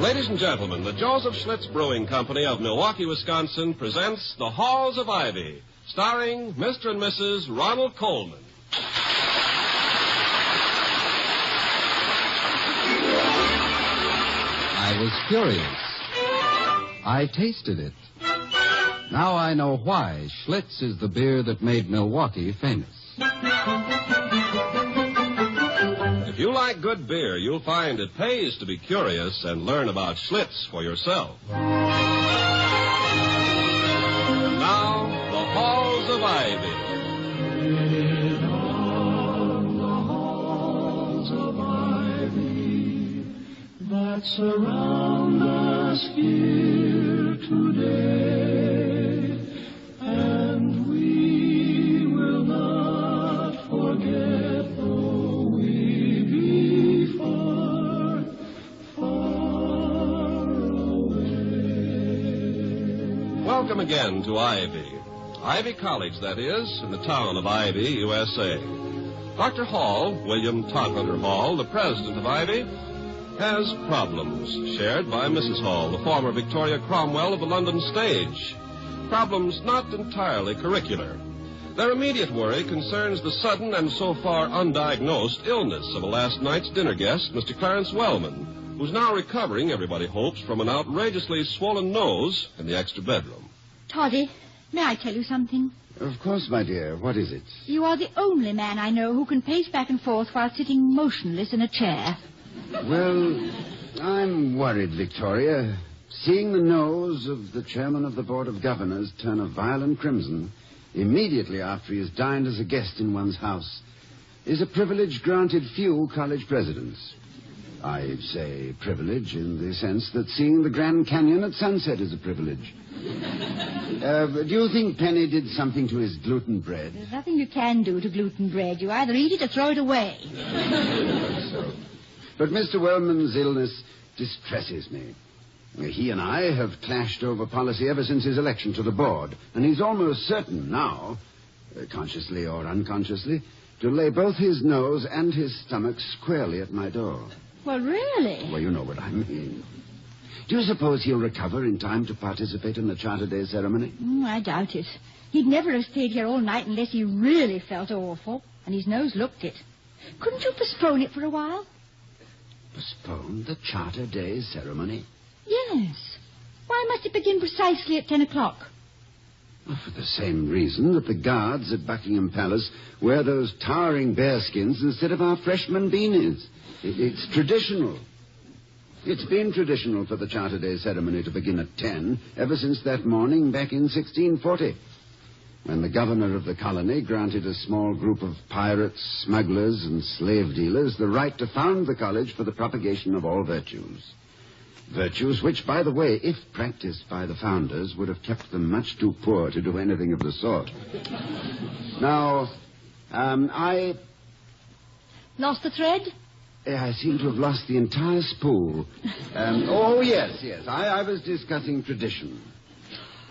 Ladies and gentlemen, the Joseph Schlitz Brewing Company of Milwaukee, Wisconsin presents The Halls of Ivy, starring Mr. and Mrs. Ronald Coleman. I was curious. I tasted it. Now I know why Schlitz is the beer that made Milwaukee famous. If you like good beer, you'll find it pays to be curious and learn about Schlitz for yourself. And now, The Halls of Ivy. In all the halls of ivy that surround us here today, and we will not forget though we be far, far away. Welcome again to Ivy. Ivy College, that is, in the town of Ivy, USA. Dr. Hall, William Todhunter Hall, the president of Ivy, has problems shared by Mrs. Hall, the former Victoria Cromwell of the London stage. Problems not entirely curricular. Their immediate worry concerns the sudden and so far undiagnosed illness of a last night's dinner guest, Mr. Clarence Wellman, who's now recovering, everybody hopes, from an outrageously swollen nose in the extra bedroom. Toddy, may I tell you something? Of course, my dear. What is it? You are the only man I know who can pace back and forth while sitting motionless in a chair. Well, I'm worried, Victoria. Seeing the nose of the chairman of the Board of Governors turn a violent crimson immediately after he has dined as a guest in one's house is a privilege granted few college presidents. I say privilege in the sense that seeing the Grand Canyon at sunset is a privilege. Do you think Penny did something to his gluten bread? There's nothing you can do to gluten bread. You either eat it or throw it away. So. But Mr. Wellman's illness distresses me. He and I have clashed over policy ever since his election to the board, and he's almost certain now, consciously or unconsciously, to lay both his nose and his stomach squarely at my door. Well, really? Well, you know what I mean. Do you suppose he'll recover in time to participate in the Charter Day ceremony? I doubt it. He'd never have stayed here all night unless he really felt awful, and his nose looked it. Couldn't you postpone it for a while? Postpone the Charter Day ceremony? Yes. Why must it begin precisely at 10 o'clock? Well, for the same reason that the guards at Buckingham Palace wear those towering bearskins instead of our freshman beanies. It's traditional. It's been traditional for the Charter Day ceremony to begin at 10 ever since that morning back in 1640, when the governor of the colony granted a small group of pirates, smugglers, and slave dealers the right to found the college for the propagation of all virtues. Virtues which, by the way, if practiced by the founders, would have kept them much too poor to do anything of the sort. Now, I... Lost the thread? I seem to have lost the entire spool. Yes. I was discussing tradition.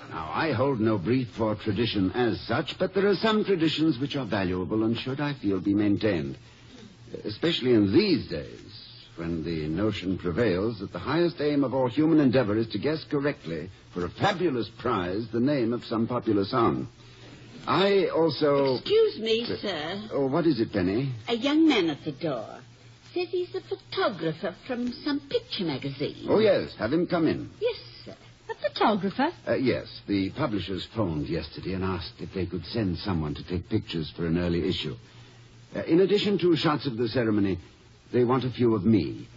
Now, I hold no brief for tradition as such, but there are some traditions which are valuable and should, I feel, be maintained. Especially in these days, when the notion prevails that the highest aim of all human endeavor is to guess correctly, for a fabulous prize, the name of some popular song. I also... Excuse me, sir. Oh, what is it, Penny? A young man at the door. Says he's a photographer from some picture magazine. Oh, yes. Have him come in. Yes, sir. A photographer? Yes. The publishers phoned yesterday and asked if they could send someone to take pictures for an early issue. In addition to shots of the ceremony, they want a few of me.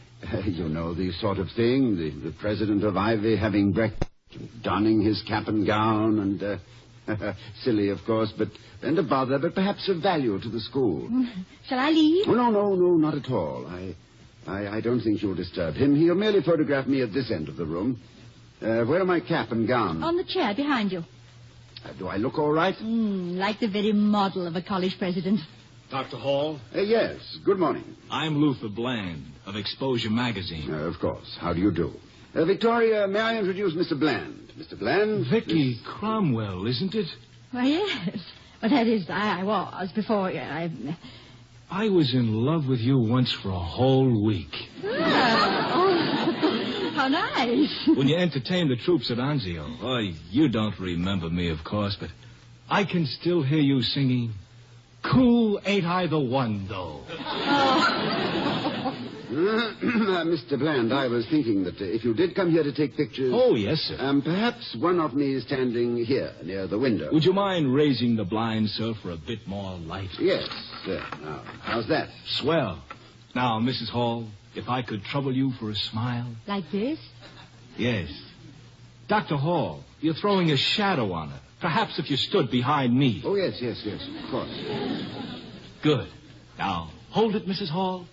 You know, the sort of thing, the president of Ivy having breakfast, donning his cap and gown, and... silly, of course, and a bother, but perhaps of value to the school. Shall I leave? Oh, no, not at all. I don't think you'll disturb him. He'll merely photograph me at this end of the room. Where are my cap and gown? On the chair behind you. Do I look all right? Like the very model of a college president. Dr. Hall? Yes, good morning. I'm Luther Bland of Exposure Magazine. Of course. How do you do? Victoria, may I introduce Mr. Bland? Mr. Bland? Vicky Cromwell, isn't it? Why, yes. Well, that is, I was before. I was in love with you once for a whole week. How nice. When you entertained the troops at Anzio. Oh, you don't remember me, of course, but I can still hear you singing, "Cool Ain't I the One, though." Mr. Bland, I was thinking that if you did come here to take pictures... Oh, yes, sir. Perhaps one of me is standing here, near the window. Would you mind raising the blind, sir, for a bit more light? Yes, sir. Now, how's that? Swell. Now, Mrs. Hall, if I could trouble you for a smile. Like this? Yes. Dr. Hall, you're throwing a shadow on her. Perhaps if you stood behind me. Oh, yes, of course. Good. Now, hold it, Mrs. Hall.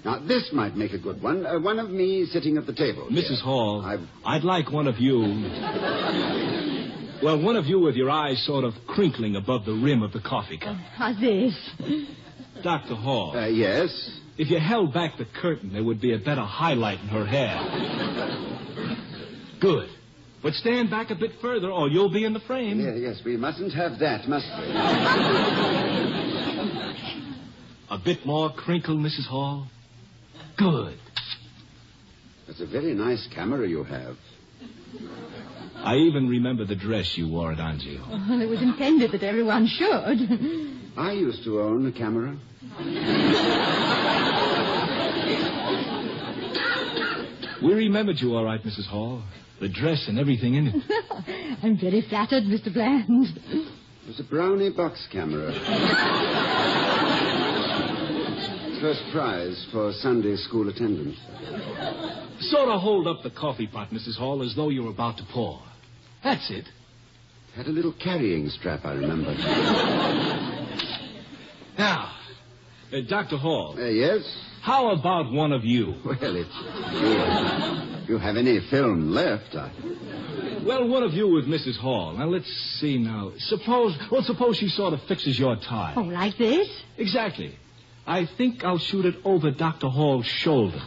Now, this might make a good one. One of me sitting at the table. Mrs. Hall, I'd like one of you... Well, one of you with your eyes sort of crinkling above the rim of the coffee cup. How's this? Dr. Hall. Yes? If you held back the curtain, there would be a better highlight in her hair. Good. But stand back a bit further or you'll be in the frame. Yes, we mustn't have that, must we? A bit more crinkle, Mrs. Hall. Good. That's a very nice camera you have. I even remember the dress you wore at Anzio. Well, it was intended that everyone should. I used to own a camera. We remembered you all right, Mrs. Hall. The dress and everything in it. I'm very flattered, Mr. Bland. It was a brownie box camera. First prize for Sunday school attendance. Sort of hold up the coffee pot, Mrs. Hall, as though you were about to pour. That's it. Had a little carrying strap, I remember. Now, Dr. Hall. Yes? How about one of you? Well, if you have any film left, Well, one of you with Mrs. Hall. Now, let's see now. Suppose she sort of fixes your tie. Oh, like this? Exactly. I think I'll shoot it over Dr. Hall's shoulder.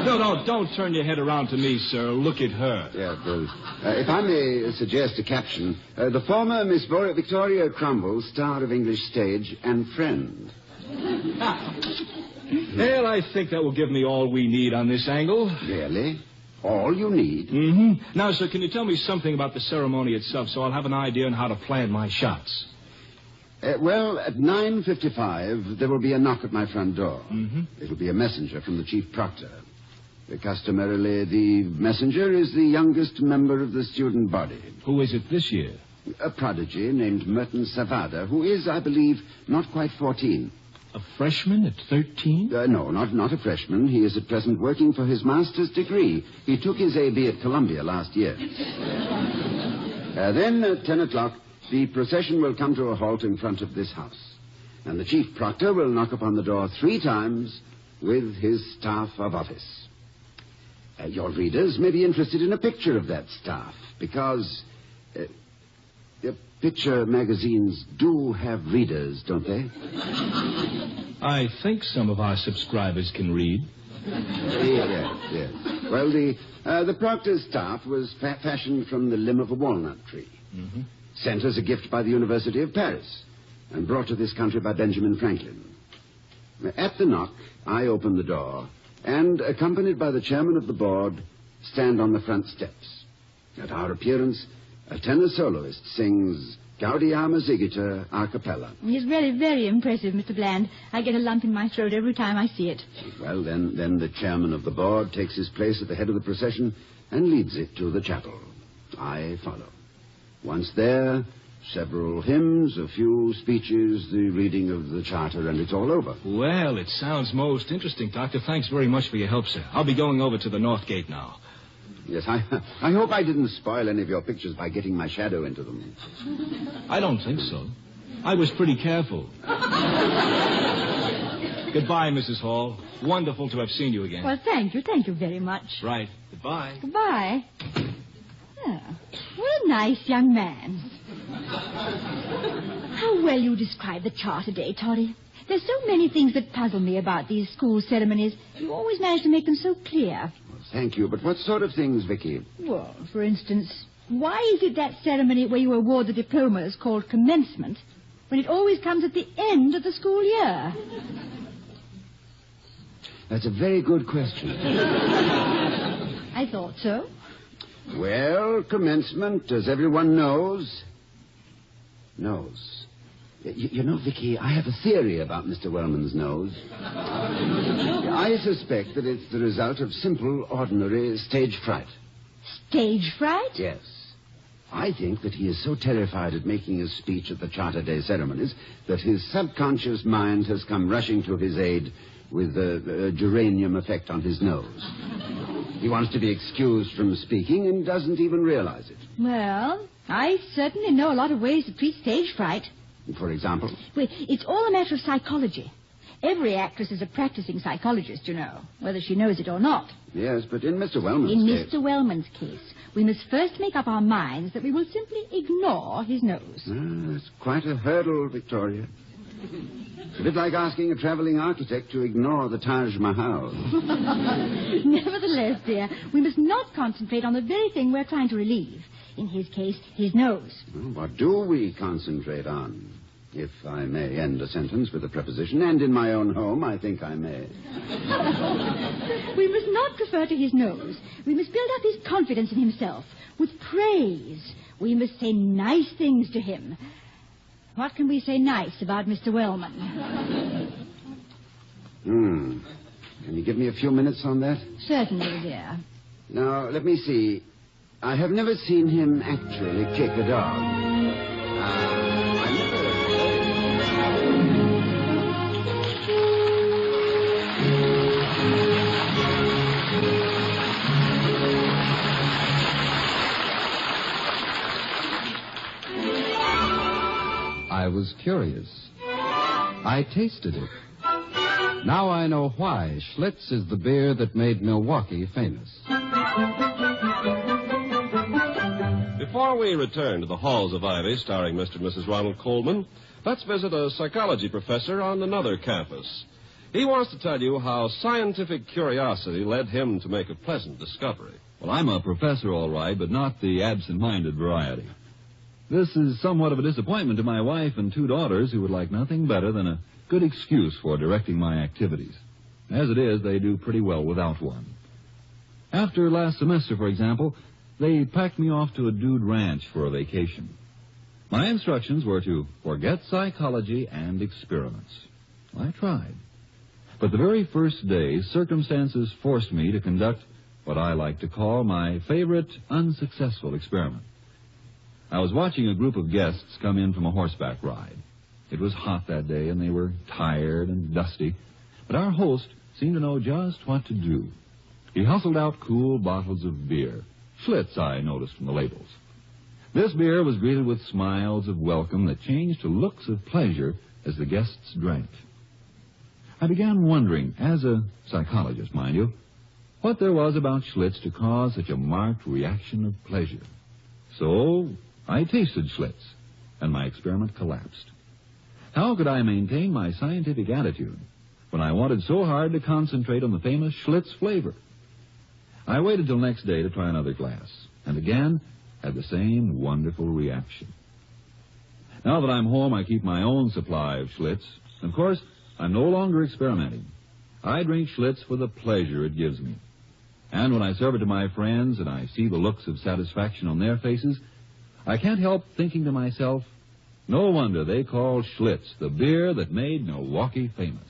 No, don't turn your head around to me, sir. Look at her. Yeah, well, if I may suggest a caption, the former Miss Victoria Crumble, star of English stage, and friend. Well, I think that will give me all we need on this angle. Really? All you need? Mm-hmm. Now, sir, can you tell me something about the ceremony itself so I'll have an idea on how to plan my shots? Well, at 9:55, there will be a knock at my front door. Mm-hmm. It'll be a messenger from the chief proctor. Customarily, the messenger is the youngest member of the student body. Who is it this year? A prodigy named Merton Savada, who is, I believe, not quite 14. A freshman at 13? No, not a freshman. He is at present working for his master's degree. He took his A.B. at Columbia last year. Then, at 10 o'clock, the procession will come to a halt in front of this house. And the chief proctor will knock upon the door 3 times with his staff of office. Your readers may be interested in a picture of that staff, because picture magazines do have readers, don't they? I think some of our subscribers can read. Yes. Well, the proctor's staff was fashioned from the limb of a walnut tree. Mm-hmm. Sent as a gift by the University of Paris and brought to this country by Benjamin Franklin. At the knock, I open the door and, accompanied by the chairman of the board, stand on the front steps. At our appearance, a tenor soloist sings Gaudium Exigiter a cappella. It's really very impressive, Mr. Bland. I get a lump in my throat every time I see it. Well, then the chairman of the board takes his place at the head of the procession and leads it to the chapel. I follow. Once there, several hymns, a few speeches, the reading of the charter, and it's all over. Well, it sounds most interesting, Doctor. Thanks very much for your help, sir. I'll be going over to the North Gate now. Yes, I hope I didn't spoil any of your pictures by getting my shadow into them. I don't think so. I was pretty careful. Goodbye, Mrs. Hall. Wonderful to have seen you again. Well, thank you very much. Right. Goodbye. Goodbye. Oh, what a nice young man. How well you describe the charter day, Toddy. There's so many things that puzzle me about these school ceremonies. You always manage to make them so clear. Well, thank you, but what sort of things, Vicky? Well, for instance, why is it that ceremony where you award the diplomas called commencement when it always comes at the end of the school year? That's a very good question. I thought so. Well, commencement, as everyone knows. You know, Vicky, I have a theory about Mr. Wellman's nose. I suspect that it's the result of simple, ordinary stage fright. Stage fright? Yes. I think that he is so terrified at making his speech at the Charter Day ceremonies that his subconscious mind has come rushing to his aid with a geranium effect on his nose. He wants to be excused from speaking and doesn't even realize it. Well, I certainly know a lot of ways to treat stage fright. For example? Well, it's all a matter of psychology. Every actress is a practicing psychologist, you know, whether she knows it or not. Yes, but in Mr. Wellman's case... In Mr. Wellman's case, we must first make up our minds that we will simply ignore his nose. That's quite a hurdle, Victoria. It's a bit like asking a traveling architect to ignore the Taj Mahal. Nevertheless, dear, we must not concentrate on the very thing we're trying to relieve. In his case, his nose. Well, what do we concentrate on? If I may end a sentence with a preposition, and in my own home, I think I may. We must not refer to his nose. We must build up his confidence in himself with praise. We must say nice things to him. What can we say nice about Mr. Wellman? Can you give me a few minutes on that? Certainly, dear. Now, let me see. I have never seen him actually kick a dog. I was curious. I tasted it. Now I know why Schlitz is the beer that made Milwaukee famous. Before we return to the halls of Ivy, starring Mr. and Mrs. Ronald Coleman, let's visit a psychology professor on another campus. He wants to tell you how scientific curiosity led him to make a pleasant discovery. Well, I'm a professor, all right, but not the absent-minded variety. This is somewhat of a disappointment to my wife and 2 daughters who would like nothing better than a good excuse for directing my activities. As it is, they do pretty well without one. After last semester, for example, they packed me off to a dude ranch for a vacation. My instructions were to forget psychology and experiments. I tried. But the very first day, circumstances forced me to conduct what I like to call my favorite unsuccessful experiment. I was watching a group of guests come in from a horseback ride. It was hot that day, and they were tired and dusty, but our host seemed to know just what to do. He hustled out cool bottles of beer. Schlitz, I noticed from the labels. This beer was greeted with smiles of welcome that changed to looks of pleasure as the guests drank. I began wondering, as a psychologist, mind you, what there was about Schlitz to cause such a marked reaction of pleasure. So I tasted Schlitz, and my experiment collapsed. How could I maintain my scientific attitude when I wanted so hard to concentrate on the famous Schlitz flavor? I waited till next day to try another glass, and again had the same wonderful reaction. Now that I'm home, I keep my own supply of Schlitz. Of course, I'm no longer experimenting. I drink Schlitz for the pleasure it gives me. And when I serve it to my friends and I see the looks of satisfaction on their faces, I can't help thinking to myself, no wonder they call Schlitz the beer that made Milwaukee famous.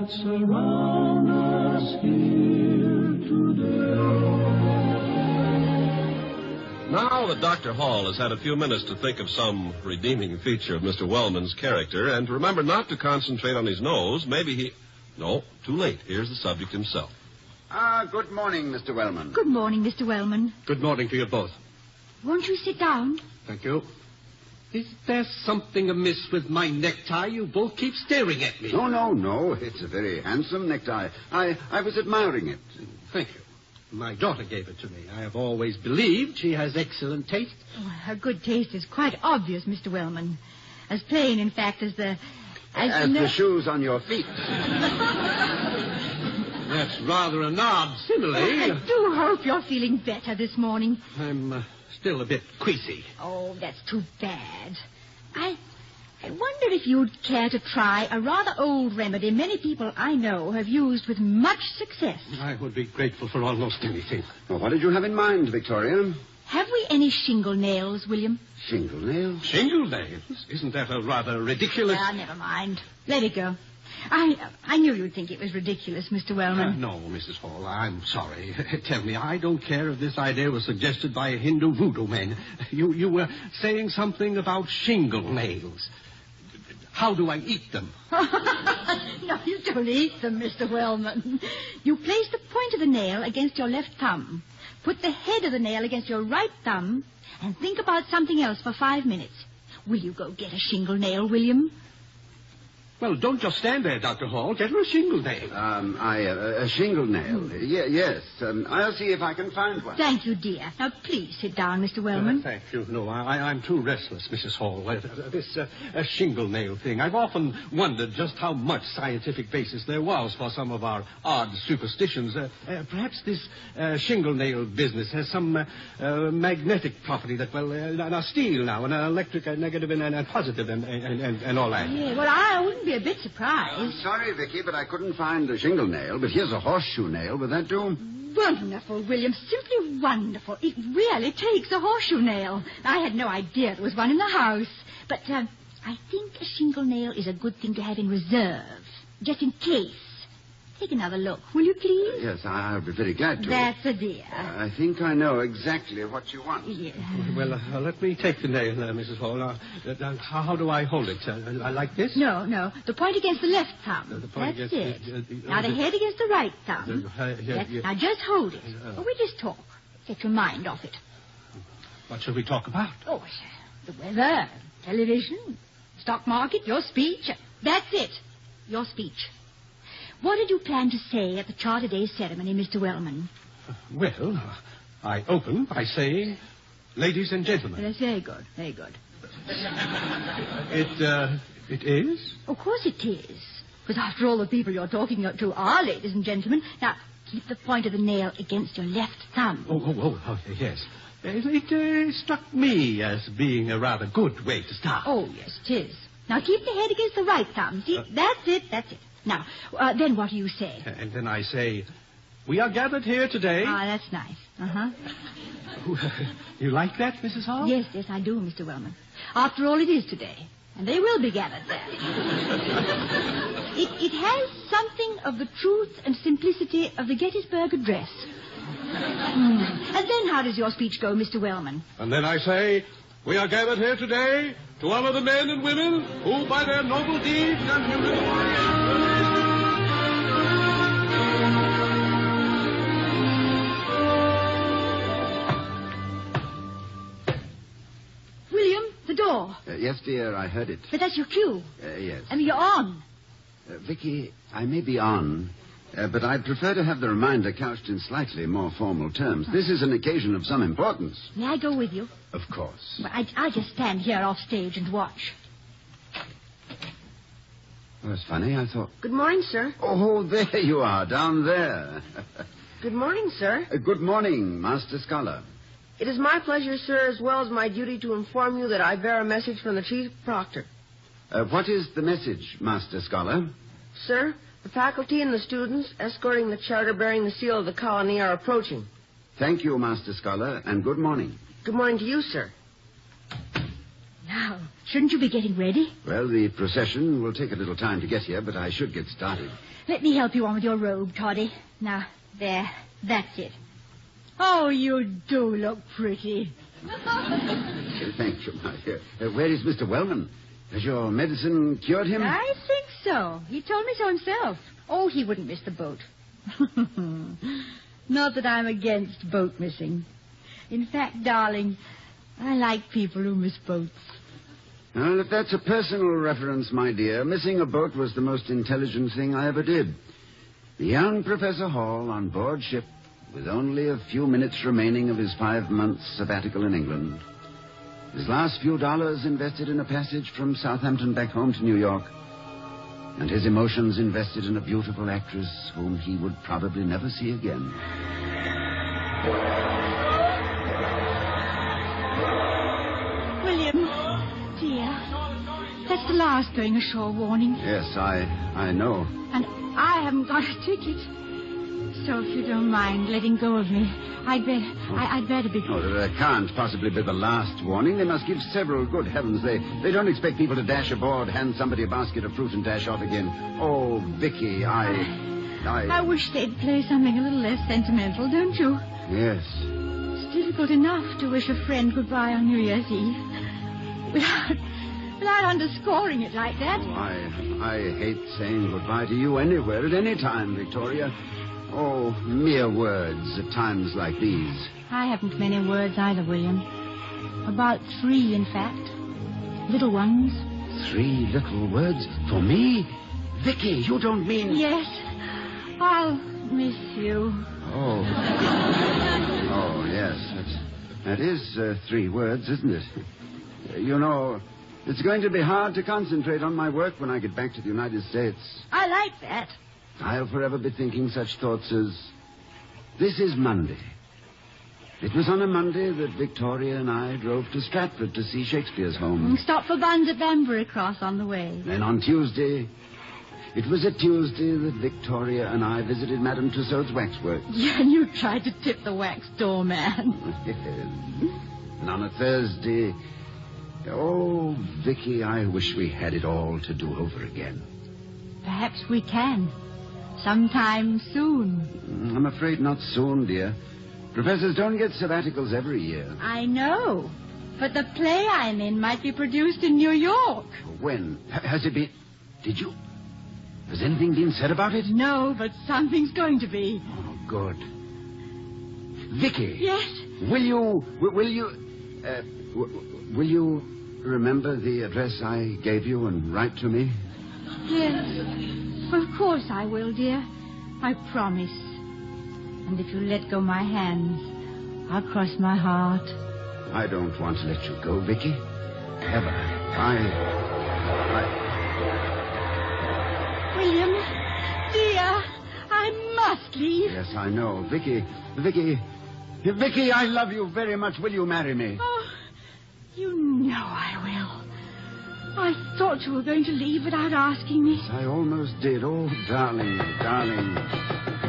Surround us here today. Now that Dr. Hall has had a few minutes to think of some redeeming feature of Mr. Wellman's character and to remember not to concentrate on his nose, maybe he... No, too late. Here's the subject himself. Good morning, Mr. Wellman. Good morning, Mr. Wellman. Good morning to you both. Won't you sit down? Thank you. Is there something amiss with my necktie? You both keep staring at me. No. It's a very handsome necktie. I was admiring it. Thank you. My daughter gave it to me. I have always believed she has excellent taste. Oh, her good taste is quite obvious, Mr. Wellman. As plain, in fact, as the... As the shoes on your feet. That's rather an odd simile. I do hope you're feeling better this morning. I'm still a bit queasy. Oh, that's too bad. I wonder if you'd care to try a rather old remedy many people I know have used with much success. I would be grateful for almost anything. Well, what did you have in mind, Victoria? Have we any shingle nails, William? Shingle nails? Shingle nails? Isn't that a rather ridiculous... Ah, never mind. Let it go. I knew you'd think it was ridiculous, Mr. Wellman. No, Mrs. Hall, I'm sorry. Tell me, I don't care if this idea was suggested by a Hindu voodoo man. You were saying something about shingle nails. How do I eat them? No, you don't eat them, Mr. Wellman. You place the point of the nail against your left thumb, put the head of the nail against your right thumb, and think about something else for 5 minutes. Will you go get a shingle nail, William? Well, don't just stand there, Dr. Hall. Get her a shingle nail. A shingle nail? Yes. I'll see if I can find one. Thank you, dear. Now, please sit down, Mr. Wellman. Thank you. No, I'm too restless, Mrs. Hall. This shingle nail thing. I've often wondered just how much scientific basis there was for some of our odd superstitions. Perhaps this shingle nail business has some magnetic property that, now steel now, an electric negative and positive and all that. Yeah, well, I wouldn't be a bit surprised. I'm sorry, Vicky, but I couldn't find a shingle nail. But here's a horseshoe nail. Would that do? Wonderful, William. Simply wonderful. It really takes a horseshoe nail. I had no idea there was one in the house. But I think a shingle nail is a good thing to have in reserve, just in case. Take another look, will you, please? Yes, I'll be very glad to. That's a dear. I think I know exactly what you want. Yeah. Well, let me take the nail, Mrs. Hall. How do I hold it? Like this? No. The point against the left thumb. The point That's against it. Now the head against the right thumb. Now just hold it. We just talk. Get your mind off it. What shall we talk about? Oh, the weather, television, stock market, your speech. That's it. Your speech. What did you plan to say at the Charter Day ceremony, Mr. Wellman? Well, I open by saying, ladies and gentlemen. That's very good, very good. It is? Of course it is. Because after all, the people you're talking to are ladies and gentlemen. Now, keep the point of the nail against your left thumb. Oh, yes. It struck me as being a rather good way to start. Oh, yes, it is. Now, keep the head against the right thumb. See, that's it. Now, then what do you say? And then I say, we are gathered here today. Ah, that's nice. Uh-huh. You like that, Mrs. Hall? Yes, I do, Mr. Wellman. After all, it is today, and they will be gathered there. It has something of the truth and simplicity of the Gettysburg Address. And then how does your speech go, Mr. Wellman? And then I say, we are gathered here today to honor the men and women who, by their noble deeds and humility... William, the door. Yes, dear, I heard it. But that's your cue. Yes. I mean, you're on. Vicky, I may be on, but I'd prefer to have the reminder couched in slightly more formal terms. This is an occasion of some importance. May I go with you? Of course. Well, I just stand here off stage and watch. Oh, it's funny, I thought... Good morning, sir. Oh, there you are, down there. Good morning, sir. Good morning, Master Scholar. It is my pleasure, sir, as well as my duty to inform you that I bear a message from the chief proctor. What is the message, Master Scholar? Sir, the faculty and the students escorting the charter bearing the seal of the colony are approaching. Thank you, Master Scholar, and good morning. Good morning to you, sir. Now, shouldn't you be getting ready? Well, the procession will take a little time to get here, but I should get started. Let me help you on with your robe, Toddy. Now, there. That's it. Oh, you do look pretty. Thank you, my dear. Where is Mr. Wellman? Has your medicine cured him? I think so. He told me so himself. Oh, he wouldn't miss the boat. Not that I'm against boat missing. In fact, darling, I like people who miss boats. Well, if that's a personal reference, my dear, missing a boat was the most intelligent thing I ever did. The young Professor Hall on board ship, with only a few minutes remaining of his 5 months sabbatical in England. His last few dollars invested in a passage from Southampton back home to New York. and his emotions invested in a beautiful actress whom he would probably never see again. William, dear, that's the last going ashore warning. Yes, I know. And I haven't got a ticket. So if you don't mind letting go of me, I'd better be... Oh, that can't possibly be the last warning. They must give several. Good heavens, they don't expect people to dash aboard, hand somebody a basket of fruit and dash off again. Oh, Vicky, I wish they'd play something a little less sentimental, don't you? Yes. It's difficult enough to wish a friend goodbye on New Year's Eve. Without underscoring it like that. Oh, I hate saying goodbye to you anywhere at any time, Victoria. Oh, mere words at times like these. I haven't many words either, William. About 3, in fact. Little ones. 3 little words? For me? Vicky, you don't mean... Yes. I'll miss you. Oh. Oh, yes. That is 3 words, isn't it? You know, it's going to be hard to concentrate on my work when I get back to the United States. I like that. I'll forever be thinking such thoughts as, this is Monday. It was on a Monday that Victoria and I drove to Stratford to see Shakespeare's home. And stop for buns at Banbury Cross on the way. Then on Tuesday, it was a Tuesday that Victoria and I visited Madame Tussaud's waxworks. Yeah, and you tried to tip the wax doorman. Yes. And on a Thursday, oh, Vicky, I wish we had it all to do over again. Perhaps we can. Sometime soon. I'm afraid not soon, dear. Professors don't get sabbaticals every year. I know. But the play I'm in might be produced in New York. When? Has it been... Did you... Has anything been said about it? No, but something's going to be. Oh, good. Vicky. Yes? Will you remember the address I gave you and write to me? Yes. Of course I will, dear. I promise. And if you let go my hands, I'll cross my heart. I don't want to let you go, Vicky. Ever. William, dear, I must leave. Yes, I know. Vicky, I love you very much. Will you marry me? Oh, you know I will. I thought you were going to leave without asking me. I almost did. Oh, darling.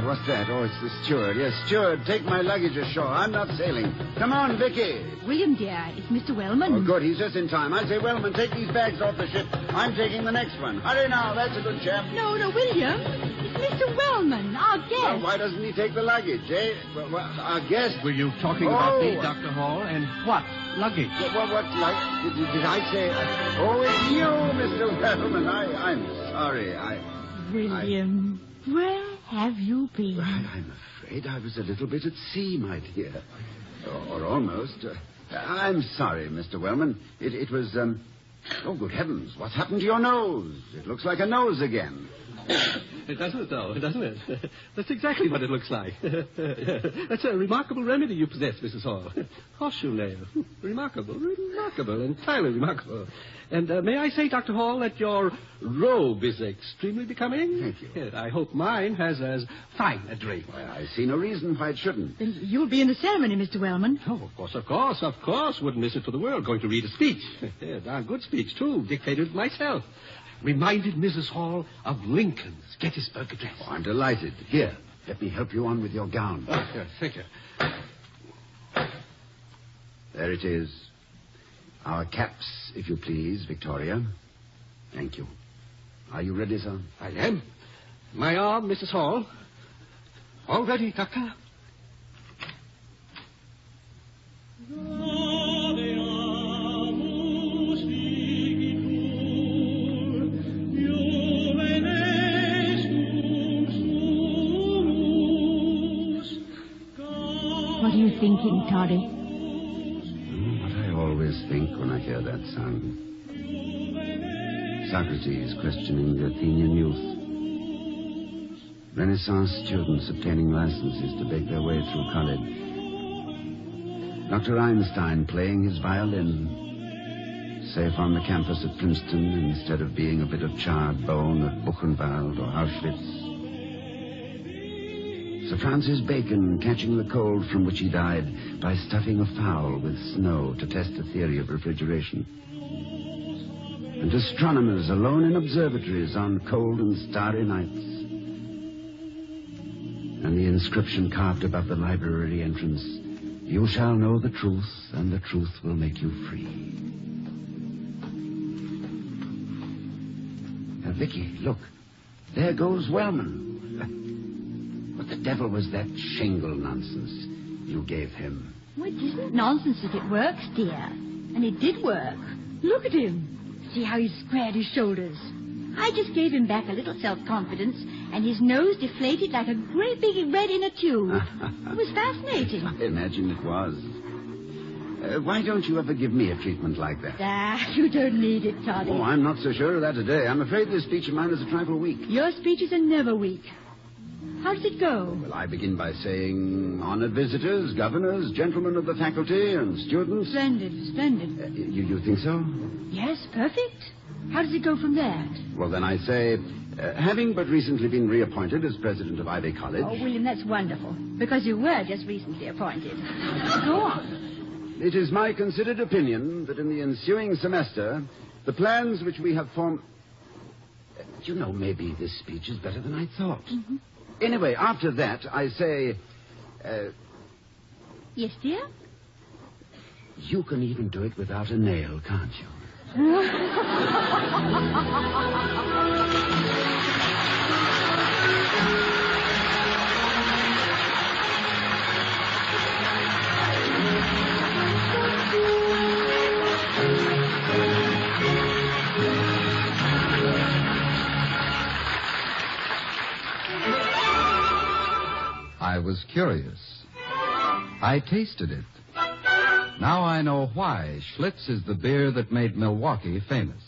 What's that? Oh, it's the steward. Yes, steward, take my luggage ashore. I'm not sailing. Come on, Vicky. William, dear, it's Mr. Wellman. Oh, good. He's just in time. I say, Wellman, take these bags off the ship. I'm taking the next one. Hurry now. That's a good chap. No, William. It's Mr. Wellman, our guest. Well, why doesn't he take the luggage, eh? Well, our guest. Were you talking about me, Dr. Hall? And what? Luggage? What luggage? Did I say... Oh, it's you, Mr. Wellman. I'm sorry. William, where have you been? Well, I'm afraid I was a little bit at sea, my dear. Or almost. I'm sorry, Mr. Wellman. It was... Oh, good heavens. What's happened to your nose? It looks like a nose again. It doesn't, though, doesn't it? That's exactly what it looks like. That's a remarkable remedy you possess, Mrs. Hall. Horseshoe nail. Remarkable, entirely remarkable. And may I say, Dr. Hall, that your robe is extremely becoming? Thank you. Yes, I hope mine has as fine a drape. Well, I see no reason why it shouldn't. Then you'll be in the ceremony, Mr. Wellman. Oh, of course. Wouldn't miss it for the world. Going to read a speech. Darn good speech, too. Dictated myself. Reminded Mrs. Hall of Lincoln's Gettysburg Address. Oh, I'm delighted. Here, let me help you on with your gown. Oh, yes, thank you. There it is. Our caps, if you please, Victoria. Thank you. Are you ready, sir? I am. My arm, Mrs. Hall. All ready, Doctor. What are you thinking, Toddy? What I always think when I hear that song. Socrates questioning the Athenian youth. Renaissance students obtaining licenses to beg their way through college. Dr. Einstein playing his violin. safe on the campus at Princeton instead of being a bit of charred bone at Buchenwald or Auschwitz. Sir Francis Bacon catching the cold from which he died by stuffing a fowl with snow to test the theory of refrigeration. And astronomers alone in observatories on cold and starry nights. And the inscription carved above the library entrance, "You shall know the truth, and the truth will make you free." Vicky, look. There goes Wellman. What the devil was that shingle nonsense you gave him? Well, it isn't nonsense if it works, dear. And it did work. Look at him. See how he's squared his shoulders. I just gave him back a little self-confidence, and his nose deflated like a great big red inner tube. It was fascinating. I imagine it was. Why don't you ever give me a treatment like that? You don't need it, Toddy. Oh, I'm not so sure of that today. I'm afraid this speech of mine is a trifle weak. Your speeches are never weak. How does it go? Well, I begin by saying honored visitors, governors, gentlemen of the faculty, and students. Splendid. You think so? Yes, perfect. How does it go from there? Well, then I say, having but recently been reappointed as president of Ivy College... Oh, William, that's wonderful. Because you were just recently appointed. Go on. It is my considered opinion that in the ensuing semester, the plans which we have formed... You know, maybe this speech is better than I thought. Mm-hmm. Anyway, after that, I say... Yes, dear? You can even do it without a nail, can't you? I was curious. I tasted it. Now I know why Schlitz is the beer that made Milwaukee famous.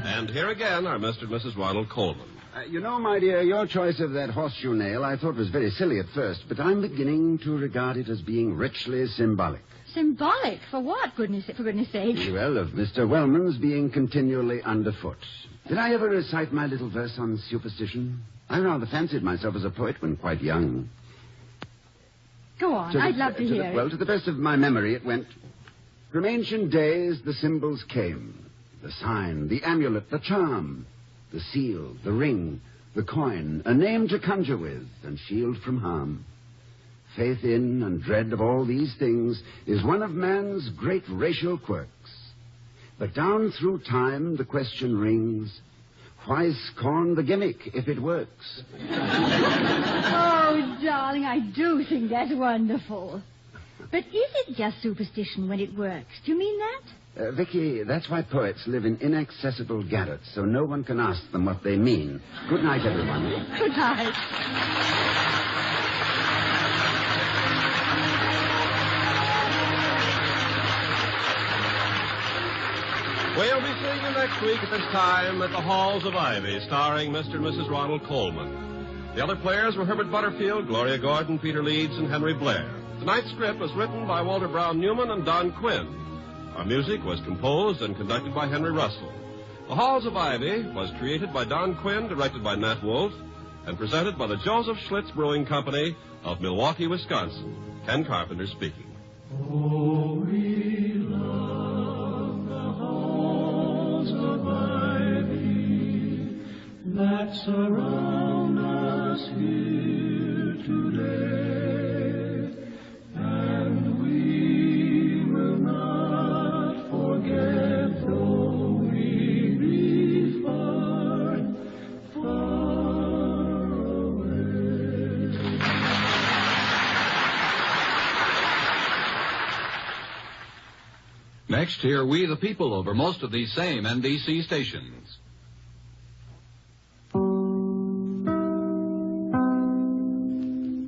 And here again are Mr. and Mrs. Ronald Coleman. You know, my dear, your choice of that horseshoe nail I thought was very silly at first, but I'm beginning to regard it as being richly symbolic. Symbolic? For what, for goodness sake? Well, of Mr. Wellman's being continually underfoot. Did I ever recite my little verse on superstition? I rather fancied myself as a poet when quite young. Go on, I'd love to hear it. Well, to the best of my memory, it went, from ancient days the symbols came. The sign, the amulet, the charm, the seal, the ring, the coin, a name to conjure with and shield from harm. Faith in and dread of all these things is one of man's great racial quirks. But down through time the question rings, why scorn the gimmick if it works? Oh, darling, I do think that's wonderful. But is it just superstition when it works? Do you mean that? Vicky, that's why poets live in inaccessible garrets, so no one can ask them what they mean. Good night, everyone. Good night. We'll be seeing you next week at this time at the Halls of Ivy, starring Mr. and Mrs. Ronald Coleman. The other players were Herbert Butterfield, Gloria Gordon, Peter Leeds, and Henry Blair. Tonight's script was written by Walter Brown Newman and Don Quinn. Our music was composed and conducted by Henry Russell. The Halls of Ivy was created by Don Quinn, directed by Nat Wolf, and presented by the Joseph Schlitz Brewing Company of Milwaukee, Wisconsin. Ken Carpenter speaking. Oh, we love the halls of ivy that surround us here today, and we will not forget though we be far, far away. Next, hear We the People over most of these same NBC stations.